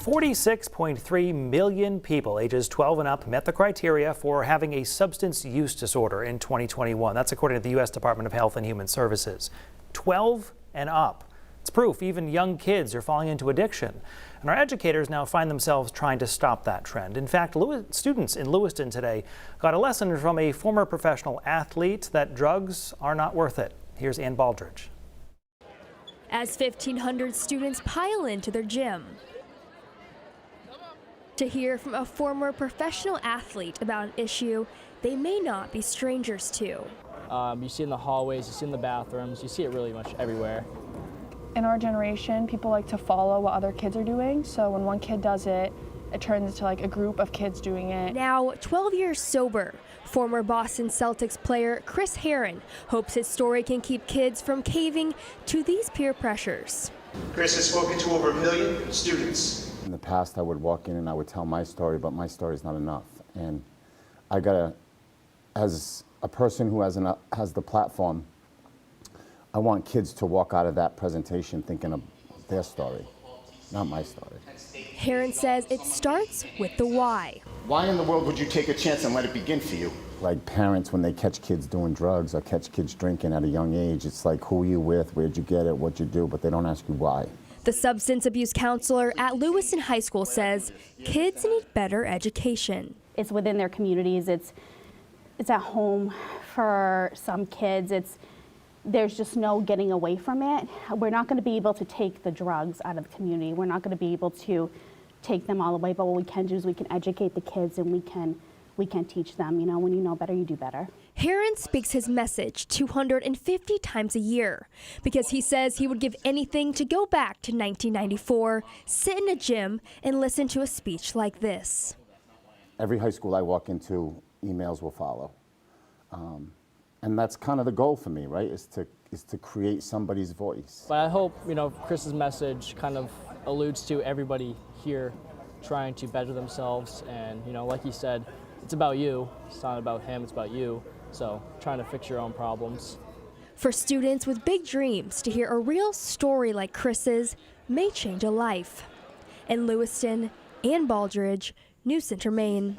46.3 million people ages 12 and up met the criteria for having a substance use disorder in 2021. That's according to the U.S. Department of Health and Human Services. 12 and up. It's proof even young kids are falling into addiction. And our educators now find themselves trying to stop that trend. In fact, students in Lewiston today got a lesson from a former professional athlete that drugs are not worth it. Here's Ann Baldridge. As 1,500 students pile into their gym to hear from a former professional athlete about an issue they may not be strangers to. You see it in the hallways, you see it in the bathrooms, you see it really much everywhere. In our generation, people like to follow what other kids are doing, so when one kid does it, it turns into like a group of kids doing it. Now 12 years sober, former Boston Celtics player Chris Herren hopes his story can keep kids from caving to these peer pressures. Chris has spoken to over 1 million students. In the past, I would walk in and I would tell my story, but my story is not enough. And I gotta, as a person who has the platform, I want kids to walk out of that presentation thinking of their story, not my story. Herren says it starts with the why. Why in the world would you take a chance and let it begin for you? Like parents, when they catch kids doing drugs or catch kids drinking at a young age, it's like, who are you with, where'd you get it, what'd you do, but they don't ask you why. The substance abuse counselor at Lewiston High School says kids need better education. It's within their communities, it's at home for some kids, there's just no getting away from it. We're not going to be able to take the drugs out of the community. We're not going to be able to take them all away, but what we can do is we can educate the kids and we can teach them. You know, when you know better, you do better. Herren speaks his message 250 times a year because he says he would give anything to go back to 1994, sit in a gym, and listen to a speech like this. Every high school I walk into, emails will follow. And that's kind of the goal for me, right, is to create somebody's voice. But I hope, Chris's message kind of alludes to everybody here trying to better themselves. And, like he said, it's about you. It's not about him, it's about you. So trying to fix your own problems. For students with big dreams, to hear a real story like Chris's may change a life. In Lewiston, Ann Baldridge, News Center, Maine.